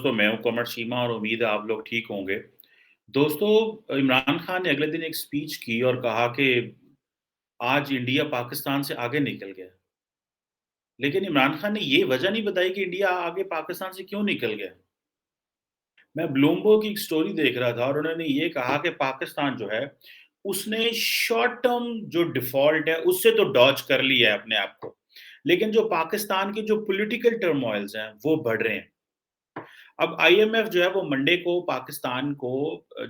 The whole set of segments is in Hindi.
दोस्तों, मैं हूँ कमर शीमा और उम्मीद है आप लोग ठीक होंगे। दोस्तों, इमरान खान ने अगले दिन एक स्पीच की और कहा कि आज इंडिया पाकिस्तान से आगे निकल गया। लेकिन इमरान खान ने ये वजह नहीं बताई कि इंडिया आगे पाकिस्तान से क्यों निकल गया। मैं ब्लूमबर्ग की एक स्टोरी देख रहा था और उन्होंने ये कहा कि पाकिस्तान जो है, उसने शॉर्ट टर्म जो डिफ़ॉल्ट है, उससे तो डॉज कर लिया है अपने आप को। लेकिन जो पाकिस्तान के जो पॉलिटिकल टर्मॉइल्स हैं, वो बढ़ रहे हैं। अब आईएमएफ जो है वो मंडे को पाकिस्तान को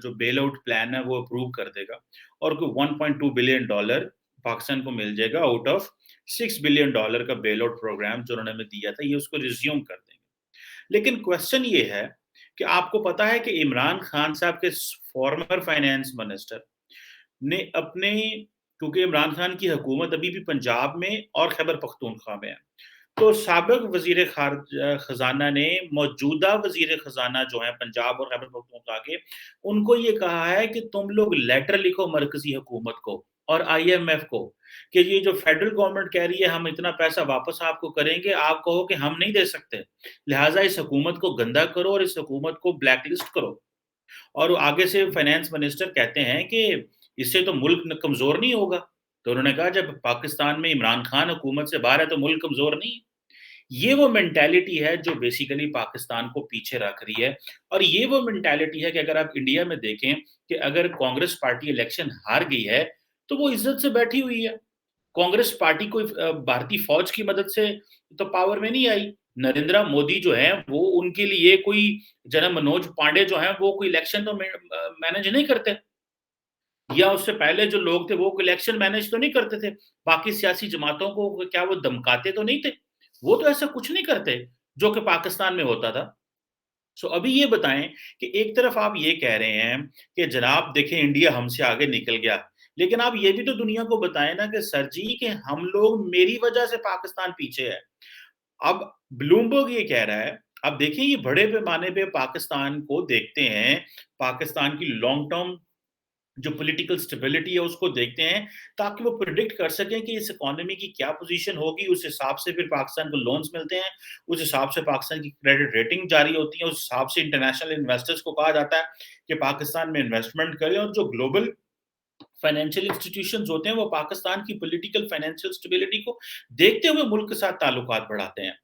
जो बेल आउट प्लान है वो अप्रूव कर देगा और कोई 1.2 बिलियन डॉलर पाकिस्तान को मिल जाएगा आउट ऑफ 6 बिलियन डॉलर का बेल आउट प्रोग्राम जो उन्होंने हमें दिया था, ये उसको रिज्यूम कर देंगे। लेकिन क्वेश्चन ये है कि आपको पता है कि इमरान खान साहब के फॉर्मर फाइनेंस मिनिस्टर ने अपने, क्योंकि इमरान खान की हुकूमत अभी भी पंजाब में और खैबर पख्तूनख्वा में है, तो साबिक वज़ीर ख़ज़ाना ने मौजूदा वज़ीर ख़ज़ाना जो हैं पंजाब और खैबर पख्तूनख्वा के, उनको ये कहा है कि तुम लोग लेटर लिखो मरकज़ी हुकूमत को और आईएमएफ को कि ये जो फेडरल गवर्नमेंट कह रही है हम इतना पैसा वापस आपको करेंगे, आप कहो कि हम नहीं दे सकते। लिहाज़ा इस हुकूमत को गंदा करो और इस हुकूमत को ब्लैकलिस्ट करो। और आगे से फाइनेंस मिनिस्टर कहते हैं कि इससे तो मुल्क कमज़ोर नहीं होगा। तो उन्होंने कहा जब पाकिस्तान में इमरान खान हुकूमत से बाहर है तो मुल्क कमज़ोर नहीं है। ये वो मेंटालिटी है जो बेसिकली पाकिस्तान को पीछे रख रही है और ये वो मेंटालिटी है कि अगर आप इंडिया में देखें कि अगर कांग्रेस पार्टी इलेक्शन हार गई है, तो वो इज़्ज़त से बैठी हुई है। कांग्रेस पार्टी कोई भारतीय फ़ौज की मदद से तो पावर में नहीं आई। नरेंद्र मोदी जो हैं, वो उनके लिए कोई जनरल मनोज पांडे जो हैं, वो कोई इलेक्शन तो मैनेज नहीं करते। या उससे पहले जो लोग थे, वो इलेक्शन मैनेज तो नहीं करते थे। बाकी सियासी जमातों को क्या वो धमकाते तो नहीं थे? वो तो ऐसा कुछ नहीं करते, जो कि पाकिस्तान में होता था। सो अभी ये बताएँ कि एक तरफ आप ये कह रहे हैं कि जनाब देखें इंडिया हमसे आगे निकल गया, लेकिन आप ये भी तो दुनिया को बताएँ ना कि सर जी कि हम लोग मेरी वजह से पाकिस्तान पीछे है। अब ब्लूमबर्ग ये कह रहा है, अब देखिए ये बड़े पैमाने पे पाकिस्तान को देखते हैं, पाकिस्तान की लॉन्ग टर्म जो पॉलिटिकल स्टेबिलिटी है उसको देखते हैं, ताकि वो प्रेडिक्ट कर सकें कि इस इकोनॉमी की क्या पोजीशन होगी, उस हिसाब से फिर पाकिस्तान को लोन्स मिलते हैं, उस हिसाब से पाकिस्तान की क्रेडिट रेटिंग जारी होती है, उस हिसाब से इंटरनेशनल इन्वेस्टर्स को कहा जाता है कि पाकिस्तान में इन्वेस्टमेंट करें और जो ग्लोबल फाइनेंशियल इंस्टीट्यूशंस होते हैं, वो पाकिस्तान की पॉलिटिकल फाइनेंशियल स्टेबिलिटी को देखते हुए मुल्क के साथ ताल्लुकात बढ़ाते हैं।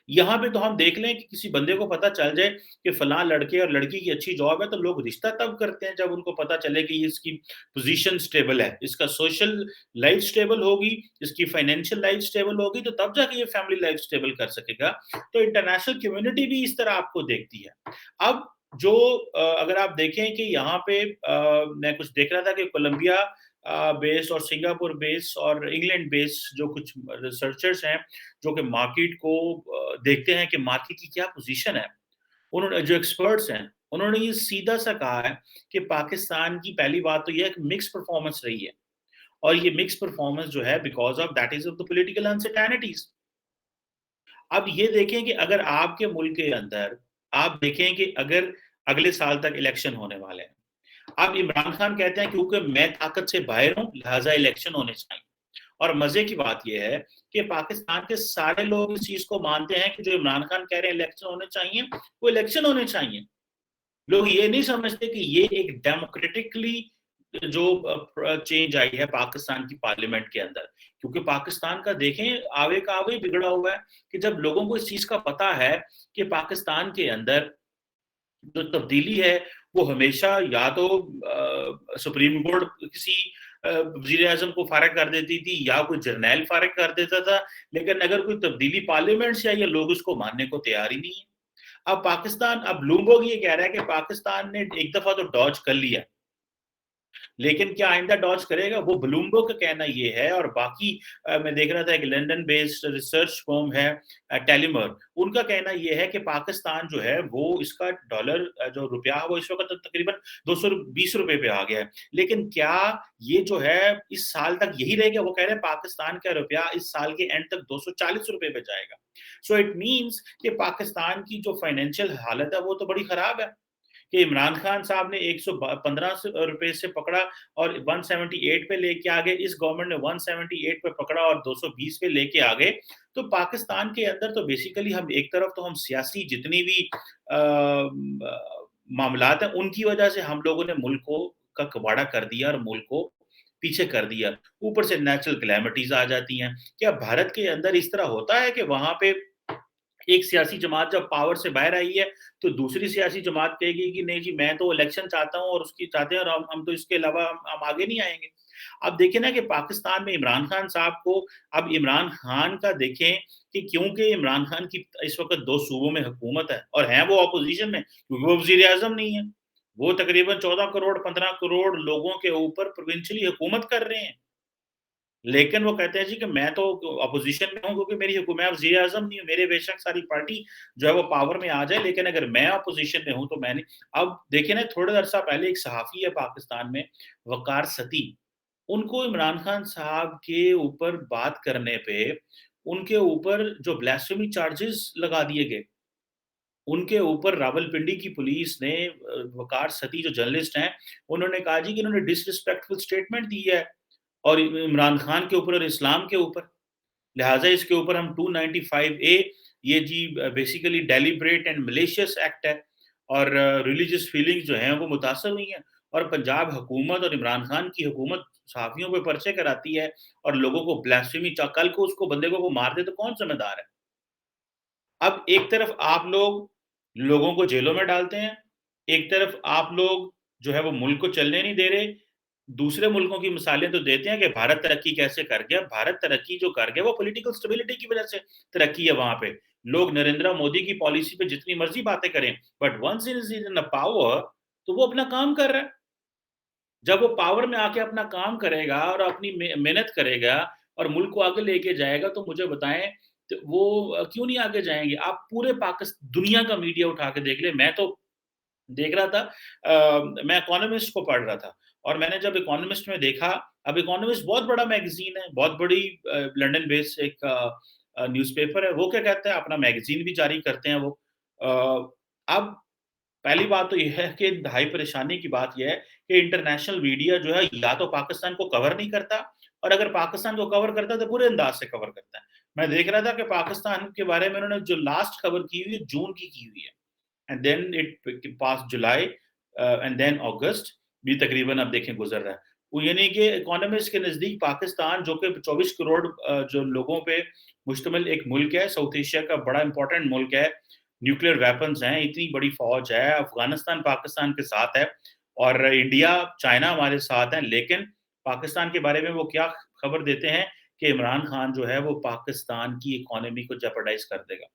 यहाँ पे तो हम देख लें कि किसी बंदे को पता चल जाए कि फलाँ लड़के और लड़की की अच्छी जॉब है, तो लोग रिश्ता तब करते हैं जब उनको पता चले कि ये इसकी पोज़ीशन स्टेबल है, इसका सोशल लाइफ़ स्टेबल होगी, इसकी फाइनेंशियल लाइफ़ स्टेबल होगी, तो तब जाके ये फैमिली लाइफ़ स्टेबल कर सकेगा। तो इंटरनेशनल कम्युनिटी भी इस तरह आपको देखती है। अब जो अगर आप देखें कि यहाँ पे मैं कुछ देख रहा था कि कोलंबिया बेस्ड और सिंगापुर बेस्ड और इंग्लैंड बेस्ड जो कुछ रिसर्चर्स हैं, जो कि मार्केट को देखते हैं कि मार्केट की क्या पोजीशन है। उन्होंने जो एक्सपर्ट्स हैं, उन्होंने ये सीधा-सा कहा है कि पाकिस्तान की पहली बात तो ये है कि मिक्स्ड परफॉर्मेंस रही है और ये मिक्स्ड परफॉर्मेंस जो है because of that is of the political uncertainties. अब ये देखें कि अगर आपके मुल्क के अंदर आप देखें कि अगर अगले साल तक इलेक्शन होने वाले हैं। अब इमरान खान कहते हैं क्योंकि मैं ताकत से बाहर हूँ, लिहाज़ा इलेक्शन होने चाहिए। और मज़े की बात ये है कि पाकिस्तान के सारे लोग इस चीज़ को मानते हैं कि जो इमरान खान कह रहे हैं इलेक्शन होने चाहिए, वो इलेक्शन होने चाहिए। लोग ये नहीं समझते कि ये एक डेमोक्रेटिकली जो चेंज आई है पाकिस्तान की पार्लियामेंट के अंदर। क्योंकि पाकिस्तान का देखें आवे का आवे बिगड़ा हुआ है कि जब लोगों को इस चीज़ का पता है कि पाकिस्तान के अंदर जो तब्दीली है, वो हमेशा या तो सुप्रीम कोर्ट किसी वज़ीर-ए-आज़म को फ़ारिग कर देती थी या कोई जर्नैल फ़ारिग कर देता था, लेकिन अगर कोई तब्दीली पार्लियामेंट से आई है, लोग उसको मानने को तैयार ही नहीं है। अब ब्लूमबर्ग ये कह रहा है कि पाकिस्तान ने एक दफ़ा तो डॉज कर लिया। लेकिन क्या आइंदा डॉज करेगा? वो ब्लूमबर्ग का कहना ये है और बाकी मैं देख रहा था एक लंदन बेस्ड रिसर्च फर्म है टेलिमर, उनका कहना ये है कि पाकिस्तान जो है वो इसका डॉलर जो रुपया है वो इस वक़्त तकरीबन ₹220 पे आ गया है। लेकिन क्या ये जो है इस साल तक यही रहेगा? वो कह रहे हैं पाकिस्तान का रुपया इस साल के एंड तक ₹240 पे जाएगा। सो इट मीन्स कि पाकिस्तान की जो फाइनेंशियल हालत है वो तो बड़ी खराब है। कि इमरान खान साहब ने 115 रुपए से पकड़ा और 178 पे लेके आ गए, इस गवर्नमेंट ने 178 पे पकड़ा और 220 पे लेके आ गए। तो पाकिस्तान के अंदर तो बेसिकली हम एक तरफ तो हम सियासी जितनी भी मामलात हैं, उनकी वजह से हम लोगों ने मुल्क को का कबाड़ा कर दिया और मुल्क को पीछे कर दिया। ऊपर से नेचुरल कैलेमिटीज़ आ जाती हैं। क्या भारत के अंदर इस तरह होता है कि वहाँ पे एक सियासी जमात जब पावर से बाहर आई है, तो दूसरी सियासी जमात कहेगी कि नहीं जी मैं तो इलेक्शन चाहता हूँ और उसकी चाहते हैं और हम तो इसके अलावा हम आगे नहीं आएँगे। अब देखिए ना कि पाकिस्तान में इमरान खान साहब को अब इमरान खान का देखें कि क्योंकि इमरान खान की इस वक़्त 2 सूबों में हुकूमत है और हैं वो ऑपोज़िशन में क्योंकि वो वज़ीर-ए-आज़म नहीं है। वो तकरीबन 14 करोड़ 15 करोड़ लोगों के ऊपर प्रोविंशियली हुकूमत कर रहे हैं। लेकिन वो कहते हैं जी कि मैं तो अपोज़िशन में हूँ क्योंकि मेरी हुकूमत मैं वज़ीर-ए-आज़म नहीं हूँ, मेरे बेशक सारी पार्टी जो है वो पावर में आ जाए, लेकिन अगर मैं अपोज़िशन में हूँ तो मैं नहीं। अब देखिए ना थोड़ा अरसा पहले एक सहाफ़ी है पाकिस्तान में, वक़ार सती, उनको इमरान खान साहब के ऊपर बात करने पे, उनके ऊपर जो ब्लास्फेमी चार्जेस लगा दिए गए। उनके ऊपर रावलपिंडी की पुलिस ने वक़ार सती जो जर्नलिस्ट हैं, उन्होंने कहा जी कि इन्होंने डिसरिस्पेक्टफुल स्टेटमेंट दी है और इमरान खान के ऊपर और इस्लाम के ऊपर। लिहाज़ा इसके ऊपर हम 295 ए ये जी basically deliberate and malicious act है और रिलीजियस फीलिंग्स जो हैं वो मुतासर हुई हैं और पंजाब हुकूमत और इमरान खान की हुकूमत सहाफ़ियों पे पर्चे कराती है और लोगों को ब्लास्फेमी कल को उसको बंदे को मार दे तो कौन ज़िम्मेदार है? अब एक तरफ आप लोग लोगों को जेलों में डालते हैं, एक तरफ आप लोग जो है वो मुल्क को चलने नहीं दे रहे, दूसरे मुल्कों की मिसालें तो देते हैं कि भारत तरक्की कैसे कर गया, भारत तरक्की जो कर गया वो पॉलिटिकल स्टेबिलिटी की वजह से तरक्की है वहाँ पे। लोग नरेंद्र मोदी की पॉलिसी पे जितनी मर्ज़ी बातें करें, but once he is in the power तो वो अपना काम कर रहा है। जब वो पावर में आके अपना काम करेगा और अपनी मेहनत करेगा और मुल्क को आगे लेके जाएगा तो मुझे बताएँ तो वो क्यों नहीं आगे जाएँगे? आप पूरे दुनिया का मीडिया उठा के देख लें, मैं तो देख रहा था मैं इकोनॉमिस्ट को पढ़ रहा था और मैंने जब इकोनॉमिस्ट में देखा, अब इकोनॉमिस्ट बहुत बड़ा मैगज़ीन है, बहुत बड़ी लंदन बेस्ड एक न्यूज़पेपर है, वो क्या कहता है अपना मैगज़ीन भी जारी करते हैं वो। अब पहली बात तो ये है कि इंतहाई परेशानी की बात ये है कि इंटरनेशनल मीडिया जो है या तो पाकिस्तान को कवर नहीं करता और अगर पाकिस्तान को कवर करता है तो बुरे अंदाज से कवर करता है। मैं देख रहा था कि पाकिस्तान के बारे में उन्होंने जो लास्ट खबर की हुई है जून की हुई है and then it pass July and then August भी तकरीबन अब देखें गुजर रहा है। वो यानी कि इकोनॉमिस्ट के नज़दीक पाकिस्तान जो कि 24 करोड़ जो लोगों पे मुश्तमिल एक मुल्क है, साउथ एशिया का बड़ा इंपॉर्टेंट मुल्क है। न्यूक्लियर वेपन्स हैं, इतनी बड़ी फ़ौज है, अफ़गानिस्तान पाकिस्तान के साथ है और इंडिया, चाइना हमारे साथ हैं, लेकिन पाकिस्तान के बारे में वो क्या खबर देते हैं कि इमरान खान जो है वो पाकिस्तान की इकोनॉमी को जेपरडाइज़ कर देगा।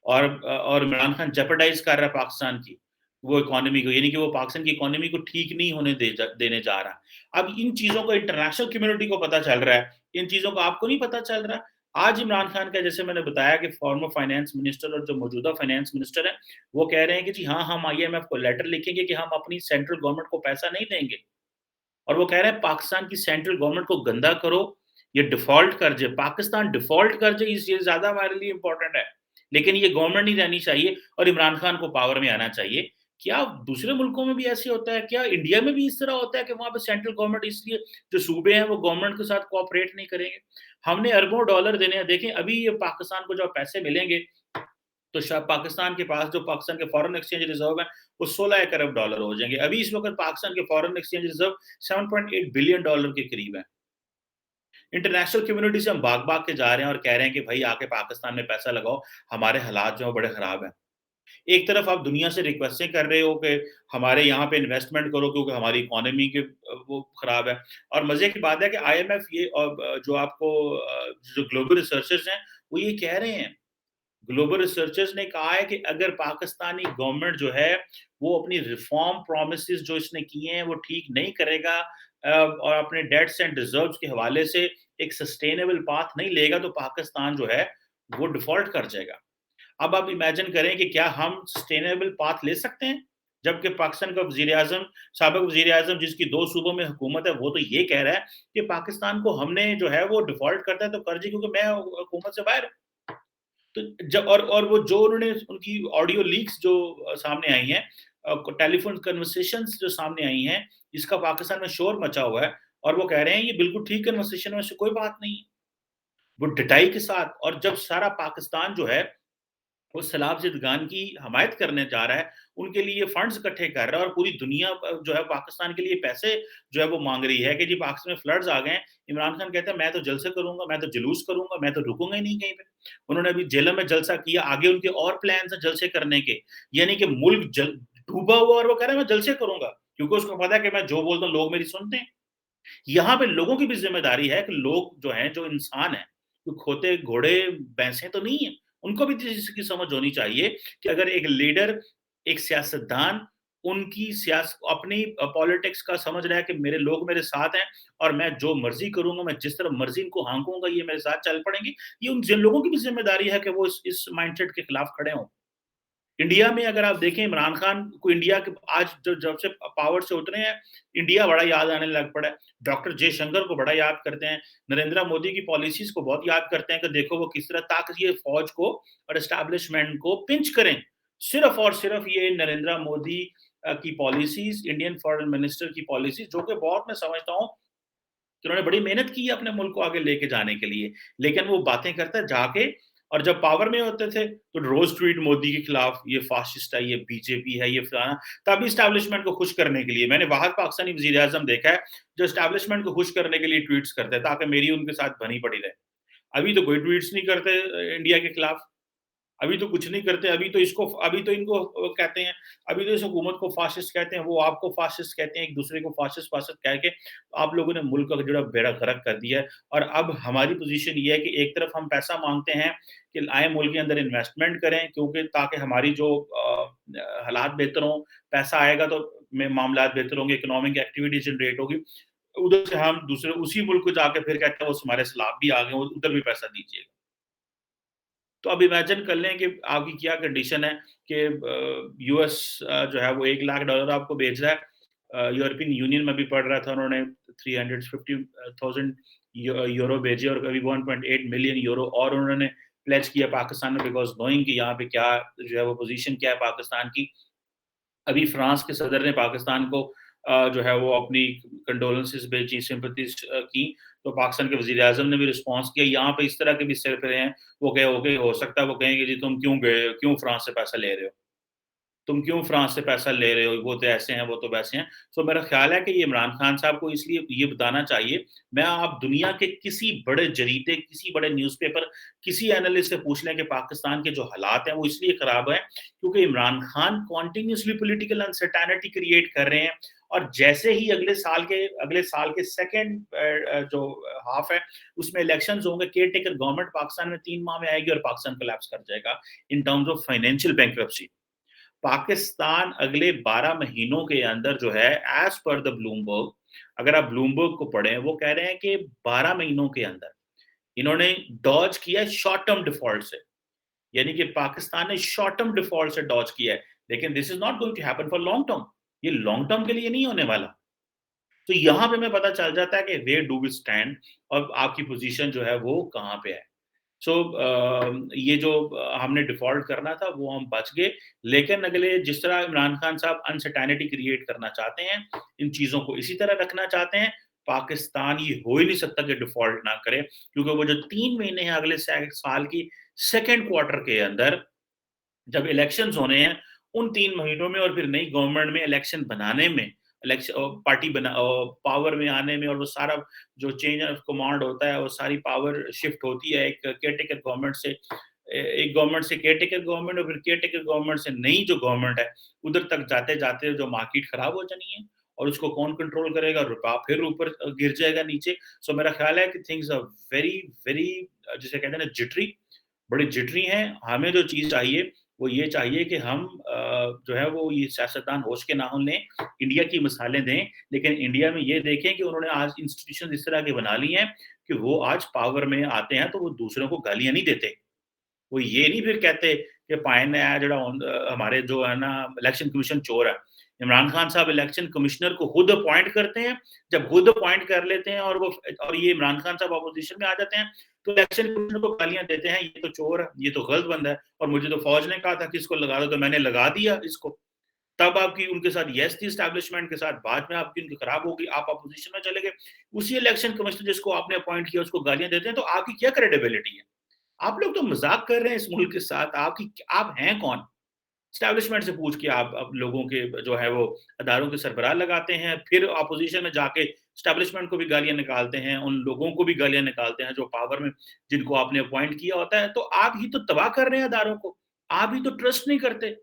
और इमरान खान जेपरडाइज़ कर रहा है पाकिस्तान की, वो इकोनॉमी को, यानी कि वो पाकिस्तान की इकोनॉमी को ठीक नहीं होने देने जा रहा। अब इन चीज़ों को इंटरनेशनल कम्युनिटी को पता चल रहा है, इन चीज़ों को आपको नहीं पता चल रहा। आज इमरान खान का जैसे मैंने बताया कि फॉर्मर फाइनेंस मिनिस्टर और जो मौजूदा फाइनेंस मिनिस्टर हैं, वो कह रहे हैं कि जी हाँ, हम आईएमएफ को लेटर लिखेंगे कि हम अपनी सेंट्रल गवर्नमेंट को पैसा नहीं देंगे। और वो कह रहे हैं पाकिस्तान की सेंट्रल गवर्नमेंट को गंदा करो, ये डिफ़ॉल्ट कर जाए, पाकिस्तान डिफ़ॉल्ट कर जाए ये ज़्यादा हमारे लिए इम्पोर्टेंट है। लेकिन ये गवर्नमेंट नहीं रहनी चाहिए और इमरान खान को पावर में आना चाहिए। क्या दूसरे मुल्कों में भी ऐसे होता है? क्या इंडिया में भी इस तरह होता है कि वहाँ पे सेंट्रल गवर्नमेंट इसलिए जो सूबे हैं वो गवर्नमेंट के साथ कोऑपरेट नहीं करेंगे? हमने अरबों डॉलर देने हैं, देखें अभी ये पाकिस्तान को जब पैसे मिलेंगे तो शायद पाकिस्तान के पास जो पाकिस्तान के फॉरेन एक्सचेंज रिज़र्व है, वो 16 अरब डॉलर हो जाएँगे। अभी इस वक़्त पाकिस्तान के foreign exchange reserve 7.8 billion dollar के करीब है। इंटरनेशनल कम्युनिटी से हम भाग-भाग के जा रहे हैं और कह रहे हैं कि भई आके पाकिस्तान में पैसा लगाओ, हमारे हालात जो हैं बड़े ख़राब हैं। एक तरफ आप दुनिया से रिक्वेस्टें कर रहे हो कि हमारे यहाँ पे इन्वेस्टमेंट करो क्योंकि हमारी इकोनॉमी के वो ख़राब है और मज़े की बात है कि आईएमएफ ये जो आपको जो ग्लोबल रिसर्चर्स हैं, वो ये कह रहे हैं ग्लोबल रिसर्चर्स ने कहा है कि अगर पाकिस्तानी गवर्नमेंट जो है वो अपनी रिफॉर्म प्रॉमिसेस जो इसने किए हैं वो ठीक नहीं करेगा और अपने डेट्स एंड रिजर्व्स के हवाले से एक सस्टेनेबल पाथ नहीं लेगा तो पाकिस्तान जो है वो डिफॉल्ट कर जाएगा। अब आप इमेजिन करें कि क्या हम सस्टेनेबल पाथ ले सकते हैं जबकि पाकिस्तान का वजीर आजम सबक वजीर आजम जिसकी 2 सूबों में हुकूमत है वो तो ये कह रहा है कि पाकिस्तान को हमने जो है वो डिफॉल्ट करता है तो कर जी क्योंकि मैं हुकूमत से बाहर। तो जब और वो जो उन्होंने उनकी ऑडियो लीक्स जो सामने आई हैं टेलीफ़ोन कन्वर्सेशंस जो सामने आई हैं, जिसका पाकिस्तान में शोर मचा हुआ है और वो कह रहे हैं ये बिल्कुल ठीक कन्वर्सेशन है, ऐसी कोई बात नहीं है। वो डटाई के साथ और जब सारा पाकिस्तान जो है वो सलाब ज़िदगान की हमायत करने जा रहा है, उनके लिए फंड्स इकट्ठे कर रहा है और पूरी दुनिया जो है पाकिस्तान के लिए पैसे जो है वो माँग रही है कि जी पाकिस्तान में फ्लड्स आ गए हैं। इमरान खान कहता है मैं तो जलसे करूँगा, मैं तो जुलूस करूँगा, मैं तो रुकूँगा ही नहीं कहीं पे। उन्होंने अभी जेलम में जलसा किया, आगे उनके और प्लान्स हैं जलसे करने के। यानी कि मुल्क जल डूबा हुआ और वो कह रहा है मैं जलसे करूँगा, क्योंकि उसको पता है कि मैं जो बोलता हूँ लोग मेरी सुनते हैं। यहाँ पे लोगों की भी ज़िम्मेदारी है कि लोग जो हैं, जो इंसान हैं, कोई खोते घोड़े, भैंसें तो नहीं हैं। उनको भी इस चीज़ की समझ होनी चाहिए कि अगर एक लीडर, एक सियासतदान उनकी अपनी पॉलिटिक्स का समझ रहा है कि मेरे लोग मेरे साथ हैं और मैं जो मर्ज़ी करूँगा, मैं जिस तरह मर्ज़ी इनको हाँकूँगा, ये मेरे साथ चल पड़ेंगे। ये उन जिन लोगों की भी ज़िम्मेदारी है कि वो इस माइंडसेट के खिलाफ खड़े हों। इंडिया में अगर आप देखें इमरान खान को इंडिया के आज जब से पावर से उतरे हैं, इंडिया बड़ा याद आने लग पड़ा है। डॉक्टर जयशंकर को बड़ा याद करते हैं, नरेंद्र मोदी की पॉलिसीज़ को बहुत याद करते हैं कि देखो वो किस तरह ताकि ये फ़ौज को और एस्टेब्लिशमेंट को पिंच करें। सिर्फ़ और सिर्फ़ ये नरेंद्र मोदी की पॉलिसीज़, इंडियन फॉरेन मिनिस्टर की पॉलिसीज़ जो कि बहुत मैं समझता हूँ कि उन्होंने बड़ी मेहनत की है अपने मुल्क को आगे लेके जाने के लिए। लेकिन वो बातें करता है जाके और जब पावर में होते थे, तो रोज़ ट्वीट मोदी के खिलाफ, ये फ़ाशिस्ट है, ये बीजेपी है, ये फलाना, तभी एस्टेब्लिशमेंट को खुश करने के लिए। मैंने वाहिद पाकिस्तानी वज़ीर-ए-आज़म देखा है, जो एस्टेब्लिशमेंट को खुश करने के लिए ट्वीट्स करते हैं, ताकि मेरी उनके साथ बनी पड़ी रहे। अभी तो कोई ट्वीट्स नहीं करते इंडिया के खिलाफ। अभी तो कुछ नहीं करते, अभी तो इनको कहते हैं, अभी तो इस हुकूमत को फ़ाशिस्ट कहते हैं, वो आपको फ़ाशिस्ट कहते हैं, एक-दूसरे को फ़ाशिस्ट कह के आप लोगों ने मुल्क का जो है बेड़ा गर्क कर दिया है। और अब हमारी पोज़ीशन ये है कि एक तरफ हम पैसा माँगते हैं कि आएँ मुल्क के अंदर इन्वेस्टमेंट करें, क्योंकि ताकि हमारी जो हालात बेहतर हों, पैसा आएगा तो में मामलात बेहतर होंगे, इकोनॉमिक एक्टिविटी जनरेट होगी। उधर से हम दूसरे उसी मुल्क को जाके फिर कहते हैं, वो हमारे सैलाब भी आ गए, उधर भी पैसा दीजिएगा। तो अब इमेजिन कर लें कि आपकी क्या कंडीशन है कि यूएस जो है वो $1,00,000 आपको भेज रहा है। यूरोपियन यूनियन में भी पढ़ रहा था उन्होंने 350,000 यूरो भेजे और करीब 1.8 मिलियन यूरो और उन्होंने प्लेज किया पाकिस्तान में बिकॉज़ नोइंग कि यहाँ पे क्या जो है वो पोज़ीशन क्या है पाकिस्तान की। अभी फ्रांस के सदर ने पाकिस्तान को जो है वो अपनी कंडोलेंसेस भेजी, सिम्पैथीज़ की, तो पाकिस्तान के वज़ीर-ए-आज़म ने भी रिस्पॉन्स किया। यहाँ पे इस तरह के भी सिर-फिरे हैं, वो गए होके हो सकता है वो कहेंगे जी तुम क्यों गए, क्यों फ्रांस से पैसा ले रहे हो? तुम क्यों फ्रांस से पैसा ले रहे हो? वो तो ऐसे हैं, वो तो वैसे हैं। सो मेरा ख़्याल है कि ये इमरान खान साहब को इसलिए ये बताना चाहिए, मैं आप दुनिया के किसी बड़े जरीदे, किसी बड़े न्यूज़पेपर, किसी एनालिस्ट से पूछ लें कि पाकिस्तान के जो हालात हैं, वो इसलिए ख़राब हैं, क्योंकि Imran Khan continuously political uncertainty create कर रहे हैं और जैसे ही अगले साल के सेकंड जो हाफ़ है, उसमें इलेक्शंस होंगे, केयरटेकर गवर्नमेंट पाकिस्तान में 3 माह में आएगी और पाकिस्तान कोलैप्स कर जाएगा in terms of financial bankruptcy. Pakistan अगले 12 महीनों के अंदर जो है एज़ पर द ब्लूमबर्ग, अगर आप ब्लूमबर्ग को पढ़ें, वो कह रहे हैं कि 12 महीनों के अंदर इन्होंने डॉज किया है शॉर्ट टर्म डिफ़ॉल्ट से। यानी कि पाकिस्तान ने शॉर्ट टर्म डिफ़ॉल्ट से डॉज किया है। लेकिन this is not going to happen for long term. ये लॉन्ग टर्म के लिए नहीं होने वाला। तो यहाँ पे हमें पता चल जाता है कि वेयर डू वी स्टैंड और आपकी पोज़ीशन जो है वो कहाँ पे है। सो ये जो हमने डिफ़ॉल्ट करना था वो हम बच गए, लेकिन अगले जिस तरह इमरान खान साहब अनसर्टेनिटी क्रिएट करना चाहते हैं, इन चीज़ों को इसी तरह रखना चाहते हैं, पाकिस्तान ये हो ही नहीं सकता कि डिफ़ॉल्ट ना करे, क्योंकि वो जो 3 महीने हैं अगले साल की सेकंड क्वार्टर के अंदर जब इलेक्शंस होने हैं, उन 3 महीनों में और फिर नई गवर्नमेंट में इलेक्शन बनाने में, पावर में आने में और वो सारा जो चेंज ऑफ कमांड होता है, वो सारी पावर शिफ्ट होती है एक केयरटेकर गवर्नमेंट से एक गवर्नमेंट से केयरटेकर गवर्नमेंट और फिर केयरटेकर गवर्नमेंट से नई जो गवर्नमेंट है, उधर तक जाते-जाते जो मार्केट खराब हो जानी है और उसको कौन कंट्रोल करेगा? रुपया फिर ऊपर गिर जाएगा नीचे। सो मेरा ख्याल है कि थिंग्स आर वेरी, वेरी जिसे कहते हैं ना जिटरी, बड़ी जिटरी हैं। हमें जो चीज़ चाहिए, वो ये चाहिए कि हम जो है वो ये सियासतदान होश के नाम लें, इंडिया की मिसालें दें, लेकिन इंडिया में ये देखें कि उन्होंने आज इंस्टीट्यूशंस इस तरह के बना ली हैं कि वो आज पावर में आते हैं, तो वो दूसरों को गालियाँ नहीं देते। वो ये नहीं फिर कहते कि पायन है ਜਿਹੜਾ हमारे जो है ना इलेक्शन कमीशन चोर है। इमरान खान साहब इलेक्शन कमिश्नर को खुद अपॉइंट करते हैं, जब खुद अपॉइंट कर लेते हैं और ये इमरान खान साहब अपोज़िशन में आ जाते हैं, तो इलेक्शन कमिश्नर को गालियाँ देते हैं, ये तो चोर है, ये तो गलत बंदा है और मुझे तो फौज ने कहा था कि इसको लगा दो, तो मैंने लगा दिया इसको। तब आपकी उनके साथ येस थी एस्टैब्लिशमेंट के साथ, बाद में आपकी उनकी खराब हो गई, आप अपोज़िशन में चले गए। उसी इलेक्शन कमिश्नर जिसको आपने अपॉइंट किया उसको गालियाँ देते हैं, तो आपकी क्या क्रेडिबिलिटी है? आप लोग तो मज़ाक कर रहे हैं इस मुल्क के साथ, आपकी आप हैं कौन? एस्टैब्लिशमेंट से पूछ के आप अब लोगों के जो है वो अदारों के सरबराह लगाते हैं, फिर अपोज़िशन में जाके एस्टैब्लिशमेंट को भी गालियाँ निकालते हैं, उन लोगों को भी गालियाँ निकालते हैं जो पावर में जिनको आपने अपॉइंट किया होता है, तो आप ही तो तबाह कर रहे हैं अदारों को, आप ही तो ट्रस्ट नहीं करते।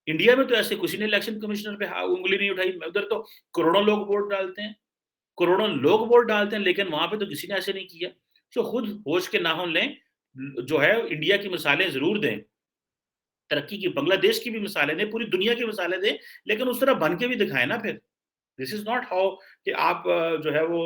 इंडिया में तो ऐसे किसी ने इलेक्शन कमिश्नर पे उँगली नहीं उठाई, उधर तो करोड़ों लोग वोट डालते हैं, करोड़ों लोग वोट डालते हैं, लेकिन वहाँ पे तो किसी ने ऐसे नहीं किया। तो खुद होश के नाखुन लें, जो है इंडिया की मिसालें ज़रूर दें, तरक्की की बांग्लादेश की भी मिसालें दें, पूरी दुनिया की मिसालें दें, लेकिन उस तरह बन के भी दिखाएँ ना फिर। दिस इज़ नॉट हाउ कि आप जो है वो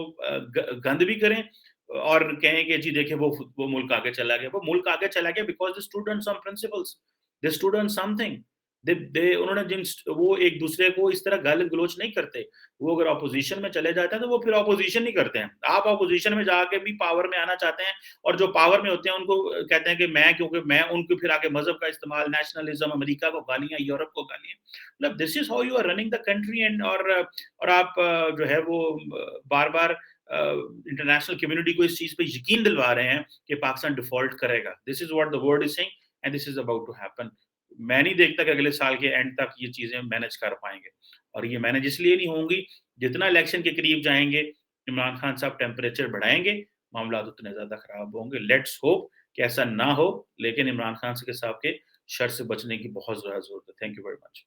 गंद भी करें और कहें कि जी देखिए वो मुल्क आगे चला गया। वो मुल्क आगे चला गया because they stood on some principles, they stood on something. They उन्होंने वो एक-दूसरे को इस तरह गाली-गलौच नहीं करते। वो अगर ऑपोज़िशन में चले जाते हैं, तो वो फिर ऑपोज़िशन नहीं करते हैं। आप ऑपोज़िशन में जाके भी पावर में आना चाहते हैं और जो पावर में होते हैं उनको कहते हैं कि मैं क्योंकि मैं उनको फिर आके मज़हब का इस्तेमाल, नेशनलिज़्म, अमेरिका को गालियाँ, यूरोप को गालियाँ। मतलब this is how you are running the country and और आप जो है वो बार-बार इंटरनेशनल कम्युनिटी को इस चीज़ पे यकीन दिलवा रहे हैं कि पाकिस्तान डिफ़ॉल्ट करेगा। This is what the world is saying and this is about to happen. मैं नहीं देखता कि अगले साल के एंड तक ये चीज़ें मैनेज कर पाएँगे और ये मैनेज इसलिए नहीं होंगी, जितना इलेक्शन के करीब जाएँगे, इमरान खान साहब टेम्परेचर बढ़ाएँगे, मामलात उतने ज़्यादा खराब होंगे। लेट्स होप कि ऐसा ना हो, लेकिन इमरान खान के साहब के शर से बचने की बहुत ज़्यादा ज़रूरत है। Thank you very much.